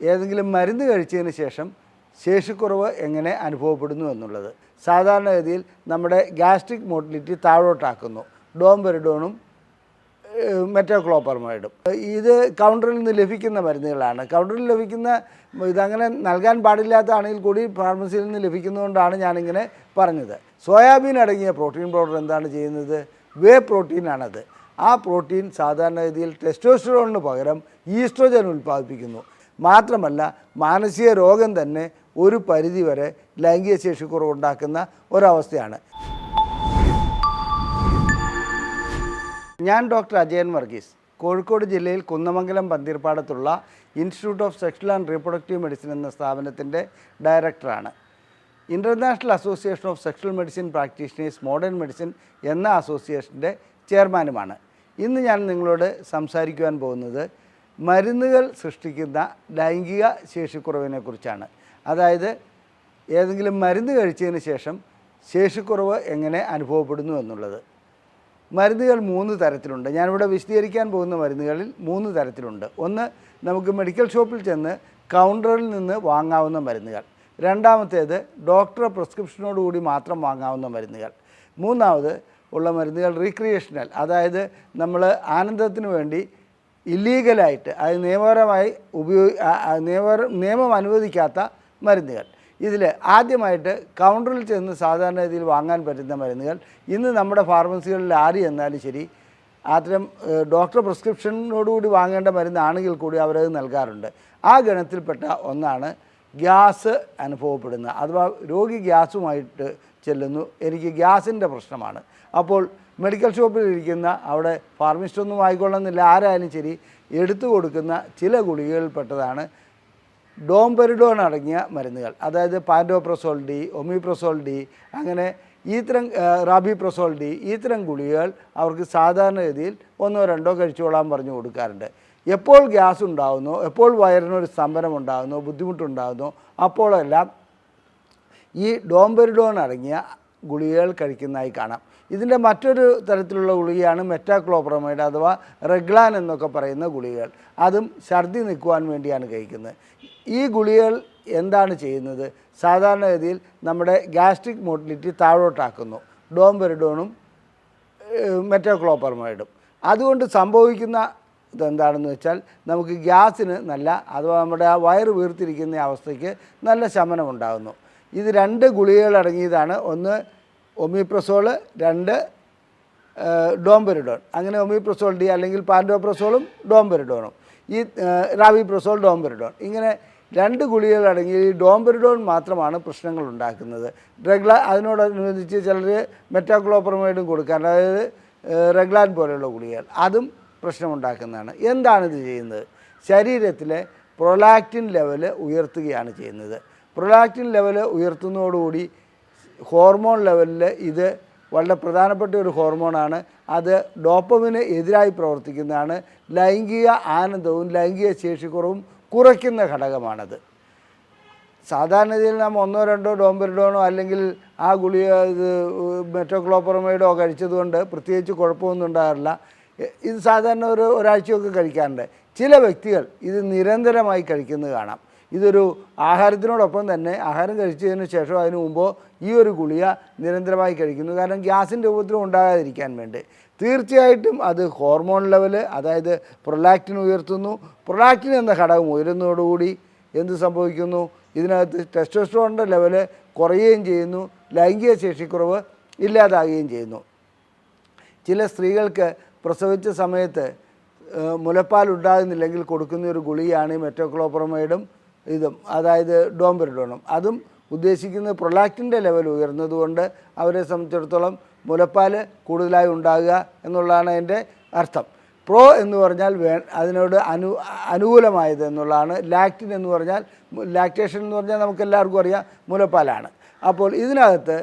ഏതെങ്കിലും മരുന്ന് കഴിച്ചതിന് ശേഷം ശേഷിക്കുറവ് എങ്ങനെ അനുഭവപ്പെടുന്നു എന്നുള്ളത്. സാധാരണഗതിയിൽ നമ്മുടെ ഗ്യാസ്ട്രിക് മോട്ടിലിറ്റി താഴോട്ടാക്കുന്നു ഡോംപെറിഡോണും മെറ്റോക്ലോപ്രമൈഡും. ഇത് കൗണ്ടറിൽ നിന്ന് ലഭിക്കുന്ന മരുന്നുകളാണ്. കൗണ്ടറിൽ ലഭിക്കുന്ന ഇതങ്ങനെ നൽകാൻ പാടില്ലാത്തതാണെങ്കിൽ കൂടി ഫാർമസിയിൽ നിന്ന് ലഭിക്കുന്നതുകൊണ്ടാണ് ഞാനിങ്ങനെ പറഞ്ഞത്. സോയാബീൻ അടങ്ങിയ പ്രോട്ടീൻ പൗഡർ എന്താണ് ചെയ്യുന്നത്? വേ പ്രോട്ടീനാണത്. ആ പ്രോട്ടീൻ സാധാരണഗതിയിൽ ടെസ്റ്റോസ്റ്ററോണിന് പകരം ഈസ്ട്രോജൻ ഉൽപ്പാദിപ്പിക്കുന്നു. മാത്രമല്ല മാനസിക രോഗം തന്നെ ഒരു പരിധിവരെ ലൈംഗിക ശേഷിക്കുറവുണ്ടാക്കുന്ന ഒരവസ്ഥയാണ്. ഞാൻ ഡോക്ടർ അജയൻ വർഗീസ്, കോഴിക്കോട് ജില്ലയിൽ കുന്നമംഗലം പന്തീർപ്പാടത്തുള്ള institute of sexual and reproductive medicine എന്ന സ്ഥാപനത്തിൻ്റെ ഡയറക്ടറാണ്. International association of sexual medicine practitioners modern medicine എന്ന അസോസിയേഷൻ്റെ ചെയർമാനുമാണ്. ഇന്ന് ഞാൻ നിങ്ങളോട് സംസാരിക്കുവാൻ പോകുന്നത് മരുന്നുകൾ സൃഷ്ടിക്കുന്ന ലൈംഗിക ശേഷിക്കുറവിനെക്കുറിച്ചാണ്. അതായത് ഏതെങ്കിലും മരുന്ന് കഴിച്ചതിന് ശേഷം ശേഷിക്കുറവ് എങ്ങനെ അനുഭവപ്പെടുന്നു എന്നുള്ളത്. മരുന്നുകൾ 3 തരത്തിലുണ്ട്. ഞാനിവിടെ വിശദീകരിക്കാൻ പോകുന്ന മരുന്നുകളിൽ 3 തരത്തിലുണ്ട്. ഒന്ന്, നമുക്ക് മെഡിക്കൽ ഷോപ്പിൽ ചെന്ന് കൗണ്ടറിൽ നിന്ന് വാങ്ങാവുന്ന മരുന്നുകൾ. രണ്ടാമത്തേത് ഡോക്ടറുടെ പ്രിസ്ക്രിപ്ഷനോടുകൂടി മാത്രം വാങ്ങാവുന്ന മരുന്നുകൾ. മൂന്നാമത് ഉള്ള മരുന്നുകൾ റീക്രിയേഷണൽ, അതായത് നമ്മൾ ആനന്ദത്തിന് വേണ്ടി ഇല്ലീഗലായിട്ട് അത് നിയമപരമായി നിയമം അനുവദിക്കാത്ത മരുന്നുകൾ. ഇതിൽ ആദ്യമായിട്ട് കൗണ്ടറിൽ ചെന്ന് സാധാരണ രീതിയിൽ വാങ്ങാൻ പറ്റുന്ന മരുന്നുകൾ ഇന്ന് നമ്മുടെ ഫാർമസികളിൽ ആര് ചെന്നാലും ശരി അത്തരം ഡോക്ടർ പ്രിസ്ക്രിപ്ഷനോടുകൂടി വാങ്ങേണ്ട മരുന്നാണെങ്കിൽ കൂടി അവരത് നൽകാറുണ്ട്. ആ ഗണത്തിൽപ്പെട്ട ഒന്നാണ് ഗ്യാസ് അനുഭവപ്പെടുന്ന, അഥവാ രോഗി ഗ്യാസുമായിട്ട് ചെല്ലുന്നു, എനിക്ക് ഗ്യാസിൻ്റെ പ്രശ്നമാണ്. അപ്പോൾ മെഡിക്കൽ ഷോപ്പിലിരിക്കുന്ന അവിടെ ഫാർമസിസ്റ്റൊന്നും ആയിക്കൊള്ളുന്നില്ല, ആരായാലും ശരി എടുത്തു കൊടുക്കുന്ന ചില ഗുളികകളിൽപ്പെട്ടതാണ് ഡോംപെറിഡോൺ അടങ്ങിയ മരുന്നുകൾ. അതായത് പാൻറ്റോപ്രസോൾ ഡി, ഒമിപ്രസോൾ ഡി, അങ്ങനെ ഈത്തരം റാബിപ്രസോൾ ഡി, ഈത്തരം ഗുളികകൾ അവർക്ക് സാധാരണഗതിയിൽ 1-2 കഴിച്ചോളാൻ പറഞ്ഞു കൊടുക്കാറുണ്ട്. എപ്പോൾ ഗ്യാസ് ഉണ്ടാകുന്നോ, എപ്പോൾ വയറിനൊരു സ്തംഭനം ഉണ്ടാകുന്നോ, ബുദ്ധിമുട്ടുണ്ടാകുന്നോ അപ്പോഴെല്ലാം ഈ ഡോംപെറിഡോൺ അടങ്ങിയ ഗുളികകൾ കഴിക്കുന്നതായി കാണാം. ഇതിൻ്റെ മറ്റൊരു തരത്തിലുള്ള ഗുളികയാണ് മെറ്റാക്ലോപ്രമൈഡ് അഥവാ റെഗ്ലാൻ എന്നൊക്കെ പറയുന്ന ഗുളികകൾ. അതും ഛർദി നിൽക്കുവാൻ വേണ്ടിയാണ് കഴിക്കുന്നത്. ഈ ഗുളികകൾ എന്താണ് ചെയ്യുന്നത്? സാധാരണഗതിയിൽ നമ്മുടെ ഗ്യാസ്ട്രിക് മോട്ടിലിറ്റി താഴോട്ടാക്കുന്നു ഡോംപെറിഡോണും മെറ്റാക്ലോപ്രമൈഡും. അതുകൊണ്ട് സംഭവിക്കുന്ന ഇതെന്താണെന്ന് വെച്ചാൽ നമുക്ക് ഗ്യാസിന് നല്ല, അഥവാ നമ്മുടെ ആ വയറ് വീർത്തിരിക്കുന്ന അവസ്ഥയ്ക്ക് നല്ല ശമനം ഉണ്ടാകുന്നു. ഇത് 2 ഗുളികകൾ അടങ്ങിയതാണ്. ഒന്ന് ഒമിപ്രസോള്, 2 ഡോംപെറിഡോൺ. അങ്ങനെ ഒമിപ്രസോൾ ഡി അല്ലെങ്കിൽ പാൻറ്റോപ്രസോളും ഡോംപെറിഡോണും, ഈ റാബിപ്രസോൾ ഡോംപെറിഡോൺ, ഇങ്ങനെ 2 ഗുളികകൾ അടങ്ങി ഈ ഡോംപെറിഡോൺ മാത്രമാണ് പ്രശ്നങ്ങൾ ഉണ്ടാക്കുന്നത്. അതിനോടനുബന്ധിച്ച് ചിലർ മെറ്റാക്ലോപ്രമൈഡും കൊടുക്കാൻ, അതായത് റെഗ്ലാൻ പോലെയുള്ള ഗുളികകൾ, അതും പ്രശ്നമുണ്ടാക്കുന്നതാണ്. എന്താണിത് ചെയ്യുന്നത്? ശരീരത്തിലെ പ്രൊലാക്റ്റിൻ ലെവൽ ഉയർത്തുകയാണ് ചെയ്യുന്നത്. പ്രൊലാക്റ്റിൻ ലെവൽ ഉയർത്തുന്നതോടുകൂടി ഹോർമോൺ ലെവലിൽ ഇത് വളരെ പ്രധാനപ്പെട്ട ഒരു ഹോർമോണാണ്. അത് ഡോപ്പമിന് എതിരായി പ്രവർത്തിക്കുന്നതാണ്. ലൈംഗിക ആനന്ദവും ലൈംഗിക ശേഷിക്കുറവും കുറയ്ക്കുന്ന ഘടകമാണത്. സാധാരണഗതിയിൽ നാം 1-2 ഡോംപെറിഡോണോ അല്ലെങ്കിൽ ആ ഗുളിക ഇത് മെറ്റോക്ലോപ്രമൈഡോ കഴിച്ചതുകൊണ്ട് പ്രത്യേകിച്ച് കുഴപ്പമൊന്നും ഉണ്ടാകാറില്ല. ഇത് സാധാരണ ഒരാഴ്ചയൊക്കെ കഴിക്കാറുണ്ട്. ചില വ്യക്തികൾ ഇത് നിരന്തരമായി കഴിക്കുന്നത് കാണാം. ഇതൊരു ആഹാരത്തിനോടൊപ്പം തന്നെ ആഹാരം കഴിച്ചതിന് ശേഷം അതിന് മുമ്പോ ഈ ഒരു ഗുളിക നിരന്തരമായി കഴിക്കുന്നു. കാരണം ഗ്യാസിൻ്റെ രൂപത്തിലും ഉണ്ടാകാതിരിക്കാൻ വേണ്ടി. തീർച്ചയായിട്ടും അത് ഹോർമോൺ ലെവല്, അതായത് പ്രൊലാക്റ്റിൻ ഉയർത്തുന്നു. പ്രൊലാക്റ്റിൻ എന്ന ഘടകം ഉയരുന്നതോടുകൂടി എന്ത് സംഭവിക്കുന്നു? ഇതിനകത്ത് ടെസ്റ്റോസ്റ്ററോണിൻ്റെ ലെവല് കുറയുകയും ചെയ്യുന്നു, ലൈംഗിക ശേഷിക്കുറവ് ഇല്ലാതാകുകയും ചെയ്യുന്നു. ചില സ്ത്രീകൾക്ക് പ്രസവിച്ച സമയത്ത് മുലപ്പാൽ ഉണ്ടാകുന്നില്ലെങ്കിൽ കൊടുക്കുന്ന ഒരു ഗുളികയാണ് ഈ മെറ്റോക്ലോപ്രമൈഡും ഇതും, അതായത് ഡോംപെറിഡോണും. അതും ഉദ്ദേശിക്കുന്നത് പ്രൊലാക്റ്റിൻ്റെ ലെവൽ ഉയർന്നതുകൊണ്ട് അവരെ സംബന്ധിച്ചിടത്തോളം മുലപ്പാൽ കൂടുതലായി ഉണ്ടാകുക എന്നുള്ളതാണ് അതിൻ്റെ അർത്ഥം. പ്രോ എന്ന് പറഞ്ഞാൽ അതിനോട് അനുകൂലമായത് എന്നുള്ളതാണ്. ലാക്റ്റിൻ എന്ന് പറഞ്ഞാൽ, ലാക്ടേഷൻ എന്ന് പറഞ്ഞാൽ നമുക്കെല്ലാവർക്കും അറിയാം മുലപ്പാലാണ്. അപ്പോൾ ഇതിനകത്ത്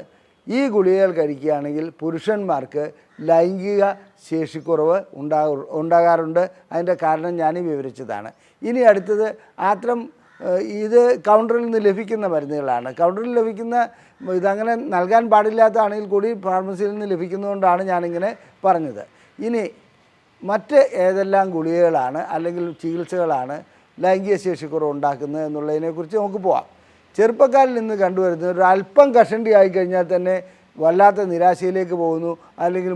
ഈ ഗുളികകൾ കഴിക്കുകയാണെങ്കിൽ പുരുഷന്മാർക്ക് ലൈംഗിക ശേഷിക്കുറവ് ഉണ്ടാകാറുണ്ട്. അതിൻ്റെ കാരണം ഞാൻ വിവരിച്ചതാണ്. ഇനി അടുത്തത് അത്തരം ഇത് കൗണ്ടറിൽ നിന്ന് ലഭിക്കുന്ന മരുന്നുകളാണ്. കൗണ്ടറിൽ ലഭിക്കുന്ന ഇതങ്ങനെ നൽകാൻ പാടില്ലാത്തതാണെങ്കിൽ കൂടി ഫാർമസിയിൽ നിന്ന് ലഭിക്കുന്നതുകൊണ്ടാണ് ഞാനിങ്ങനെ പറഞ്ഞത്. ഇനി മറ്റ് ഏതെല്ലാം ഗുളികകളാണ് അല്ലെങ്കിൽ ചികിത്സകളാണ് ലൈംഗിക ശേഷിക്കുറവ് ഉണ്ടാക്കുന്നത് എന്നുള്ളതിനെക്കുറിച്ച് നമുക്ക് പോവാം. ചെറുപ്പക്കാരിൽ നിന്ന് കണ്ടുവരുന്നത് ഒരു അല്പം കഷണ്ടി ആയിക്കഴിഞ്ഞാൽ തന്നെ വല്ലാത്ത നിരാശയിലേക്ക് പോകുന്നു, അല്ലെങ്കിൽ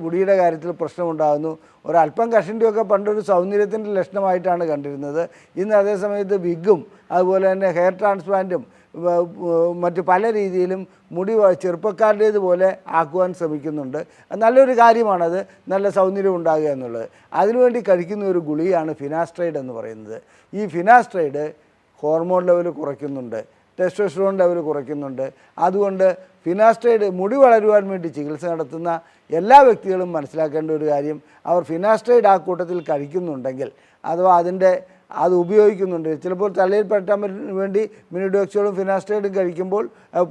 മുടിയുടെ കാര്യത്തിൽ പ്രശ്നമുണ്ടാകുന്നു. ഒരല്പം കഷണ്ടിയൊക്കെ പണ്ടൊരു സൗന്ദര്യത്തിൻ്റെ ലക്ഷണമായിട്ടാണ് കണ്ടിരുന്നത്. ഇന്ന് അതേ സമയത്ത് വിഗും അതുപോലെ തന്നെ ഹെയർ ട്രാൻസ്പ്ലാന്റും മറ്റ് പല രീതിയിലും മുടി ചെറുപ്പക്കാരുടേതുപോലെ ആക്കുവാൻ ശ്രമിക്കുന്നുണ്ട്. നല്ലൊരു കാര്യമാണത്, നല്ല സൗന്ദര്യം ഉണ്ടാകുക എന്നുള്ളത്. അതിനുവേണ്ടി കഴിക്കുന്ന ഒരു ഗുളികയാണ് ഫിനാസ്ട്രൈഡ് എന്ന് പറയുന്നത്. ഈ ഫിനാസ്ട്രൈഡ് ഹോർമോൺ ലെവൽ കുറയ്ക്കുന്നുണ്ട്, ടെസ്റ്റോസ്റ്ററോൺ ലെവൽ കുറയ്ക്കുന്നുണ്ട്. അതുകൊണ്ട് ഫിനാസ്ട്രൈഡ് മുടി വളരുവാൻ വേണ്ടി ചികിത്സ നടത്തുന്ന എല്ലാ വ്യക്തികളും മനസ്സിലാക്കേണ്ട ഒരു കാര്യം, അവർ ഫിനാസ്ട്രൈഡ് ആ കൂട്ടത്തിൽ കഴിക്കുന്നുണ്ടെങ്കിൽ അഥവാ അത് ഉപയോഗിക്കുന്നുണ്ട്. ചിലപ്പോൾ തലയിൽ പരട്ടാൻ വേണ്ടി മിനിഡോക്സോളും ഫിനാസ്ട്രൈഡും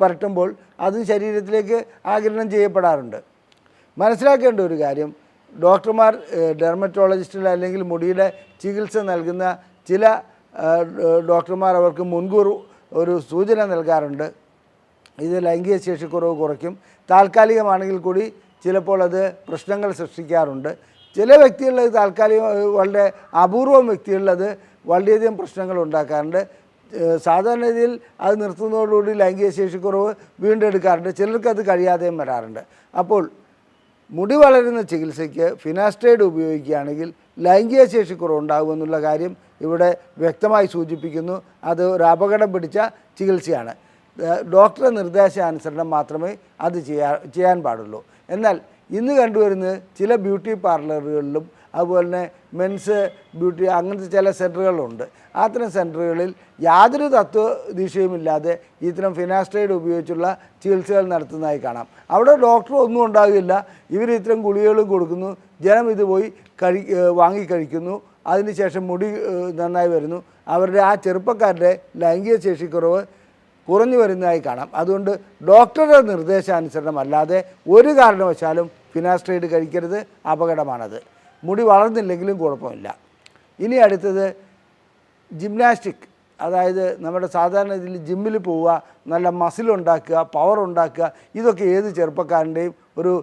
പരട്ടുമ്പോൾ അത് ശരീരത്തിലേക്ക് ആഗിരണം ചെയ്യപ്പെടാറുണ്ട്. മനസ്സിലാക്കേണ്ട ഒരു കാര്യം, ഡോക്ടർമാർ, ഡെർമറ്റോളജിസ്റ്റുകൾ അല്ലെങ്കിൽ മുടിയുടെ ചികിത്സ നൽകുന്ന ചില ഡോക്ടർമാർ അവർക്ക് മുൻകൂർ ഒരു സൂചന നൽകാറുണ്ട്. ഇത് ലൈംഗിക ശേഷിക്കുറവ് കുറയ്ക്കും. താൽക്കാലികമാണെങ്കിൽ കൂടി ചിലപ്പോൾ അത് പ്രശ്നങ്ങൾ സൃഷ്ടിക്കാറുണ്ട്. ചില വ്യക്തികളിൽ വളരെ അപൂർവം വ്യക്തികളിൽ അത് വളരെയധികം പ്രശ്നങ്ങൾ ഉണ്ടാക്കാറുണ്ട്. സാധാരണ രീതിയിൽ അത് നിർത്തുന്നതോടുകൂടി ലൈംഗിക ശേഷിക്കുറവ് വീണ്ടെടുക്കാറുണ്ട്. ചിലർക്ക് അത് കഴിയാതെയും വരാറുണ്ട്. അപ്പോൾ മുടി വളരുന്ന ചികിത്സയ്ക്ക് ഫിനാസ്ട്രൈഡ് ഉപയോഗിക്കുകയാണെങ്കിൽ ലൈംഗിക ശേഷിക്കുറവ് ഉണ്ടാകുമെന്നുള്ള കാര്യം ഇവിടെ വ്യക്തമായി സൂചിപ്പിക്കുന്നു. അത് ഒരു അപകടം പിടിച്ച ചികിത്സയാണ്. ഡോക്ടറുടെ നിർദ്ദേശാനുസരണം മാത്രമേ അത് ചെയ്യാൻ പാടുള്ളൂ. എന്നാൽ ഇന്ന് കണ്ടുവരുന്നത് ചില ബ്യൂട്ടി പാർലറുകളിലും അതുപോലെ തന്നെ മെൻസ് ബ്യൂട്ടി അങ്ങനത്തെ ചില സെൻറ്ററുകളുണ്ട്. അത്തരം സെൻറ്ററുകളിൽ യാതൊരു തത്വദിശയുമില്ലാതെ ഇത്തരം ഫിനാസ്ട്രൈഡ് ഉപയോഗിച്ചുള്ള ചികിത്സകൾ നടത്തുന്നതായി കാണാം. അവിടെ ഡോക്ടർ ഒന്നും ഉണ്ടാകില്ല, ഇവർ ഇത്തരം ഗുളികകളും കൊടുക്കുന്നു, ജനം ഇത് പോയി വാങ്ങിക്കഴിക്കുന്നു. അതിനുശേഷം മുടി നന്നായി വരുന്നു. അവരുടെ ആ ചെറുപ്പക്കാരുടെ ലൈംഗിക ശേഷിക്കുറവ് കുറഞ്ഞു വരുന്നതായി കാണാം. അതുകൊണ്ട് ഡോക്ടറുടെ നിർദ്ദേശാനുസരണം അല്ലാതെ ഒരു കാരണവശാലും ഫിനാസ്ട്രൈഡ് കഴിക്കരുത്, അപകടമാണത്. മുടി വളർന്നില്ലെങ്കിലും കുഴപ്പമില്ല. ഇനി അടുത്തത് ജിംനാസ്റ്റിക്, അതായത് നമ്മുടെ സാധാരണ ഇതിൽ ജിമ്മിൽ പോവുക, നല്ല മസിൽ ഉണ്ടാക്കുക, പവർ ഉണ്ടാക്കുക, ഇതൊക്കെ ഏത് ചെറുപ്പക്കാരൻ്റെയും ഒരു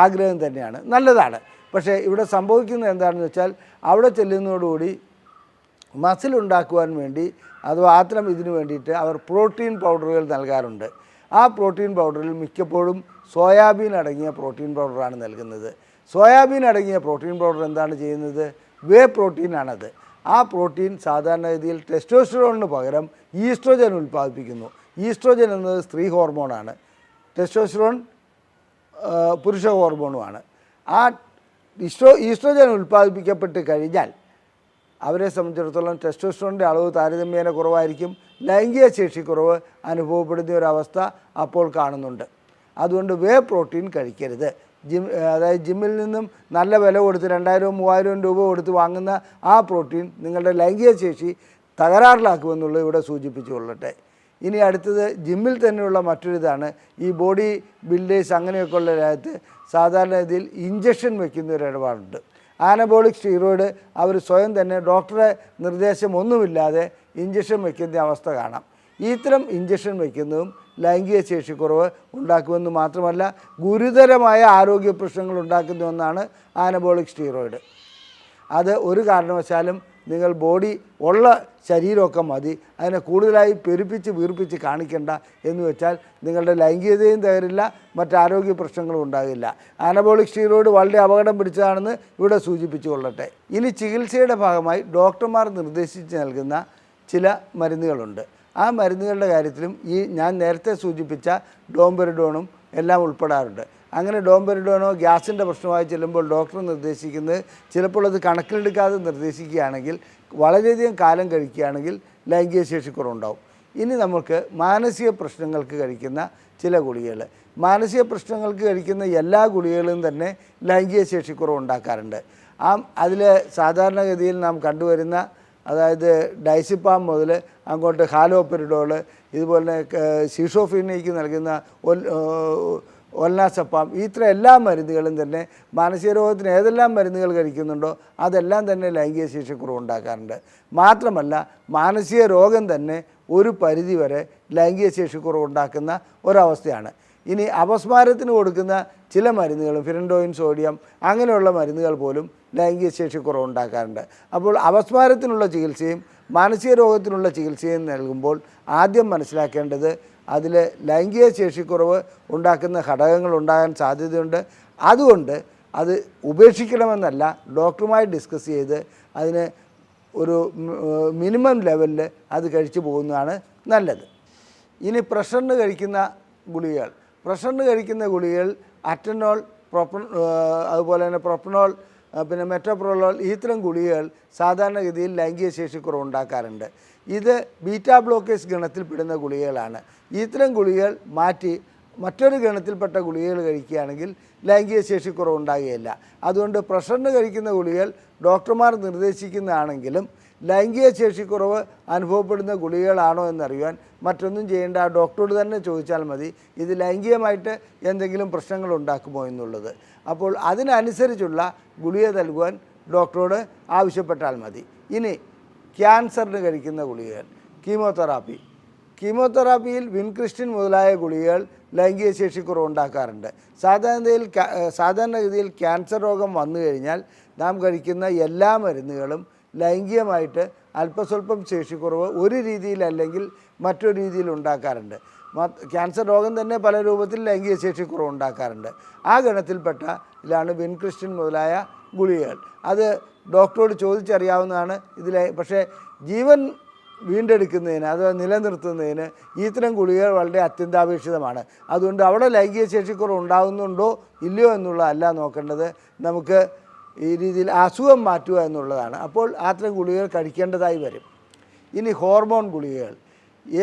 ആഗ്രഹം തന്നെയാണ്, നല്ലതാണ്. പക്ഷേ ഇവിടെ സംഭവിക്കുന്നത് എന്താണെന്ന് വെച്ചാൽ, അവിടെ ചെല്ലുന്നതോടുകൂടി മസിൽ ഉണ്ടാക്കുവാൻ വേണ്ടി അഥവാ അത്തരം ഇതിനു വേണ്ടിയിട്ട് അവർ പ്രോട്ടീൻ പൗഡറുകൾ നൽകാറുണ്ട്. ആ പ്രോട്ടീൻ പൗഡറിൽ മിക്കപ്പോഴും സോയാബീൻ അടങ്ങിയ പ്രോട്ടീൻ പൗഡറാണ് നൽകുന്നത്. സോയാബീൻ അടങ്ങിയ പ്രോട്ടീൻ പൗഡർ എന്താണ് ചെയ്യുന്നത്? വേ പ്രോട്ടീനാണത്. ആ പ്രോട്ടീൻ സാധാരണഗതിയിൽ ടെസ്റ്റോസ്റ്ററോണിന് പകരം ഈസ്ട്രോജൻ ഉൽപ്പാദിപ്പിക്കുന്നു. ഈസ്ട്രോജൻ എന്നത് സ്ത്രീ ഹോർമോണാണ്, ടെസ്റ്റോസ്റ്ററോൺ പുരുഷ ഹോർമോണുമാണ്. ആ ഈസ്ട്രോജൻ ഉൽപ്പാദിപ്പിക്കപ്പെട്ട് കഴിഞ്ഞാൽ അവരെ സംബന്ധിച്ചിടത്തോളം ടെസ്റ്റോസ്റ്ററോണിൻ്റെ അളവ് താരതമ്യേന കുറവായിരിക്കും. ലൈംഗിക ശേഷിക്കുറവ് അനുഭവപ്പെടുന്ന ഒരവസ്ഥ അപ്പോൾ കാണുന്നുണ്ട്. അതുകൊണ്ട് വേ പ്രോട്ടീൻ കഴിക്കരുത്. അതായത് ജിമ്മിൽ നിന്നും നല്ല വില കൊടുത്ത് 2000-3000 രൂപ കൊടുത്ത് വാങ്ങുന്ന ആ പ്രോട്ടീൻ നിങ്ങളുടെ ലൈംഗിക ശേഷി തകരാറിലാക്കുമെന്നുള്ളത് ഇവിടെ സൂചിപ്പിച്ചു കൊള്ളട്ടെ. ഇനി അടുത്തത് ജിമ്മിൽ തന്നെയുള്ള മറ്റൊരിതാണ്, ഈ ബോഡി ബിൽഡേഴ്സ് അങ്ങനെയൊക്കെയുള്ള രാജ്യത്ത് സാധാരണ ഇതിൽ ഇഞ്ചക്ഷൻ വയ്ക്കുന്ന ഒരു ഇടപാടുണ്ട്. ആനബോളിക് സ്റ്റീറോയിഡ് അവർ സ്വയം തന്നെ ഡോക്ടറെ നിർദ്ദേശമൊന്നുമില്ലാതെ ഇഞ്ചക്ഷൻ വയ്ക്കുന്ന അവസ്ഥ കാണാം. ഇത്തരം ഇഞ്ചക്ഷൻ വയ്ക്കുന്നതും ലൈംഗിക ശേഷിക്കുറവ് ഉണ്ടാക്കുമെന്ന് മാത്രമല്ല ഗുരുതരമായ ആരോഗ്യ പ്രശ്നങ്ങൾ ഉണ്ടാക്കുന്ന ഒന്നാണ് ആനബോളിക് സ്റ്റീറോയിഡ്. അത് ഒരു കാരണവശാലും നിങ്ങൾ ബോഡി ഉള്ള ശരീരമൊക്കെ മതി, അതിനെ കൂടുതലായി പെരുപ്പിച്ച് വീർപ്പിച്ച് കാണിക്കേണ്ട എന്ന് വെച്ചാൽ നിങ്ങളുടെ ലൈംഗികതയും തകരില്ല, മറ്റാരോഗ്യ പ്രശ്നങ്ങളും ഉണ്ടാകില്ല. ആനബോളിക് സ്റ്റീറോയിഡ് വളരെ അപകടം പിടിച്ചതാണെന്ന് ഇവിടെ സൂചിപ്പിച്ചു കൊള്ളട്ടെ. ഇനി ചികിത്സയുടെ ഭാഗമായി ഡോക്ടർമാർ നിർദ്ദേശിച്ച് നൽകുന്ന ചില മരുന്നുകളുണ്ട്. ആ മരുന്നുകളുടെ കാര്യത്തിലും ഈ ഞാൻ നേരത്തെ സൂചിപ്പിച്ച ഡോംപെരിഡോണും എല്ലാം ഉൾപ്പെടാറുണ്ട്. അങ്ങനെ ഡോംപെരിഡോണോ ഗ്യാസിൻ്റെ പ്രശ്നമായി ചെല്ലുമ്പോൾ ഡോക്ടർ നിർദ്ദേശിക്കുന്നത് ചിലപ്പോൾ അത് കണക്കിലെടുക്കാതെ നിർദ്ദേശിക്കുകയാണെങ്കിൽ വളരെയധികം കാലം കഴിക്കുകയാണെങ്കിൽ ലൈംഗിക ശേഷിക്കുറവുണ്ടാവും. ഇനി നമുക്ക് മാനസിക പ്രശ്നങ്ങൾക്ക് കഴിക്കുന്ന ചില ഗുളികകൾ. മാനസിക പ്രശ്നങ്ങൾക്ക് കഴിക്കുന്ന എല്ലാ ഗുളികകളും തന്നെ ലൈംഗിക ശേഷിക്കുറവ് ഉണ്ടാക്കാറുണ്ട്. അതിൽ സാധാരണഗതിയിൽ നാം കണ്ടുവരുന്ന അതായത് ഡൈസിപ്പാം മുതൽ അങ്ങോട്ട് ഹാലോപെരിഡോൾ, ഇതുപോലെ സീഷോഫീനയ്ക്ക് നൽകുന്ന ഒൽനാസപ്പാം, ഇത്ര എല്ലാ മരുന്നുകളും തന്നെ മാനസിക രോഗത്തിന് ഏതെല്ലാം മരുന്നുകൾ കഴിക്കുന്നുണ്ടോ അതെല്ലാം തന്നെ ലൈംഗിക ശേഷിക്കുറവ് ഉണ്ടാക്കാറുണ്ട്. മാത്രമല്ല മാനസിക രോഗം തന്നെ ഒരു പരിധിവരെ ലൈംഗിക ശേഷിക്കുറവ് ഉണ്ടാക്കുന്ന ഒരവസ്ഥയാണ്. ഇനി അപസ്മാരത്തിന് കൊടുക്കുന്ന ചില മരുന്നുകളും ഫിനഡോയിൻ, സോഡിയം അങ്ങനെയുള്ള മരുന്നുകൾ പോലും ലൈംഗിക ശേഷിക്കുറവ് ഉണ്ടാക്കാറുണ്ട്. അപ്പോൾ അപസ്മാരത്തിനുള്ള ചികിത്സയും മാനസിക രോഗത്തിനുള്ള ചികിത്സയും നൽകുമ്പോൾ ആദ്യം മനസ്സിലാക്കേണ്ടത് അതിൽ ലൈംഗിക ശേഷിക്കുറവ് ഉണ്ടാക്കുന്ന ഘടകങ്ങൾ ഉണ്ടാകാൻ സാധ്യതയുണ്ട്. അതുകൊണ്ട് അത് ഉപേക്ഷിക്കണമെന്നല്ല, ഡോക്ടറുമായി ഡിസ്കസ് ചെയ്ത് അതിന് ഒരു മിനിമം ലെവലിൽ അത് കഴിച്ചു പോകുന്നതാണ് നല്ലത്. ഇനി പ്രഷറിന് കഴിക്കുന്ന ഗുളികകൾ അറ്റനോൾ, അതുപോലെ തന്നെ പ്രൊപ്പനോൾ, പിന്നെ മെറ്റോപ്രോളോൾ, ഇത്തരം ഗുളികകൾ സാധാരണഗതിയിൽ ലൈംഗിക ശേഷിക്കുറവ് ഉണ്ടാക്കാറുണ്ട്. ഇത് ബീറ്റാ ബ്ലോക്കേഴ്സ് ഗണത്തിൽപ്പെടുന്ന ഗുളികകളാണ്. ഇത്തരം ഗുളികകൾ മാറ്റി മറ്റൊരു ഗണത്തിൽപ്പെട്ട ഗുളികകൾ കഴിക്കുകയാണെങ്കിൽ ലൈംഗിക ശേഷിക്കുറവ് ഉണ്ടാകുകയില്ല. അതുകൊണ്ട് പ്രഷറിന് കഴിക്കുന്ന ഗുളികകൾ ഡോക്ടർമാർ നിർദ്ദേശിക്കുന്നതാണെങ്കിലും ലൈംഗിക ശേഷിക്കുറവ് അനുഭവപ്പെടുന്ന ഗുളികകളാണോ എന്നറിയുവാൻ മറ്റൊന്നും ചെയ്യേണ്ട, ആ ഡോക്ടറോട് തന്നെ ചോദിച്ചാൽ മതി ഇത് ലൈംഗികമായിട്ട് എന്തെങ്കിലും പ്രശ്നങ്ങൾ ഉണ്ടാക്കുമോ എന്നുള്ളത്. അപ്പോൾ അതിനനുസരിച്ചുള്ള ഗുളിക നൽകുവാൻ ഡോക്ടറോട് ആവശ്യപ്പെട്ടാൽ മതി. ഇനി ക്യാൻസറിന് കഴിക്കുന്ന ഗുളികകൾ, കീമോതെറാപ്പിയിൽ വിൻക്രിസ്റ്റിൻ മുതലായ ഗുളികകൾ ലൈംഗിക ശേഷിക്കുറവ് ഉണ്ടാക്കാറുണ്ട്. സാധാരണഗതിയിൽ ക്യാൻസർ രോഗം വന്നു കഴിഞ്ഞാൽ നാം കഴിക്കുന്ന എല്ലാ മരുന്നുകളും ലൈംഗികമായിട്ട് അല്പസ്വല്പം ശേഷിക്കുറവ് ഒരു രീതിയിലല്ലെങ്കിൽ മറ്റൊരു രീതിയിൽ ഉണ്ടാക്കാറുണ്ട്. ക്യാൻസർ രോഗം തന്നെ പല രൂപത്തിൽ ലൈംഗിക ശേഷിക്കുറവ് ഉണ്ടാക്കാറുണ്ട്. ആ ഗണത്തിൽപ്പെട്ട ഇതിലാണ് വിൻക്രിസ്റ്റിൻ മുതലായ ഗുളികകൾ. അത് ഡോക്ടറോട് ചോദിച്ചറിയാവുന്നതാണ്. പക്ഷേ ജീവൻ വീണ്ടെടുക്കുന്നതിന്, അഥവാ നിലനിർത്തുന്നതിന് ഇത്തരം ഗുളികകൾ വളരെ അത്യന്താപേക്ഷിതമാണ്. അതുകൊണ്ട് അവിടെ ലൈംഗിക ശേഷിക്കുറവ് ഉണ്ടാകുന്നുണ്ടോ ഇല്ലയോ എന്നുള്ളതല്ല നോക്കേണ്ടത്, നമുക്ക് ഈ രീതിയിൽ അസുഖം മാറ്റുക എന്നുള്ളതാണ്. അപ്പോൾ അത്തരം ഗുളികകൾ കഴിക്കേണ്ടതായി വരും. ഇനി ഹോർമോൺ ഗുളികകൾ,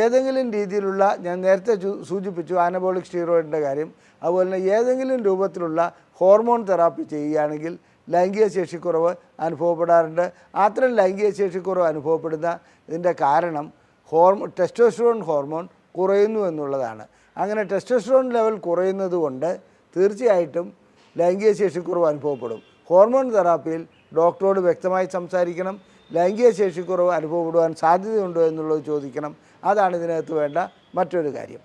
ഏതെങ്കിലും രീതിയിലുള്ള, ഞാൻ നേരത്തെ സൂചിപ്പിച്ചു ആനബോളിക് സ്റ്റീറോയിഡിൻ്റെ കാര്യം, അതുപോലെ തന്നെ ഏതെങ്കിലും രൂപത്തിലുള്ള ഹോർമോൺ തെറാപ്പി ചെയ്യുകയാണെങ്കിൽ ലൈംഗിക ശേഷിക്കുറവ് അനുഭവപ്പെടാറുണ്ട്. അത്തരം ലൈംഗിക ശേഷിക്കുറവ് അനുഭവപ്പെടുന്ന ഇതിൻ്റെ കാരണം ടെസ്റ്റോസ്റ്ററോൺ ഹോർമോൺ കുറയുന്നു എന്നുള്ളതാണ്. അങ്ങനെ ടെസ്റ്റോസ്റ്ററോൺ ലെവൽ കുറയുന്നത് കൊണ്ട് തീർച്ചയായിട്ടും ലൈംഗിക ശേഷിക്കുറവ് അനുഭവപ്പെടും. ഹോർമോൺ തെറാപ്പിയിൽ ഡോക്ടറോട് വ്യക്തമായി സംസാരിക്കണം. ലൈംഗിക ശേഷിക്കുറവ് അനുഭവപ്പെടുവാൻ സാധ്യതയുണ്ടോ എന്നുള്ളത് ചോദിക്കണം. അതാണ് ഇതിനകത്ത് വേണ്ട മറ്റൊരു കാര്യം.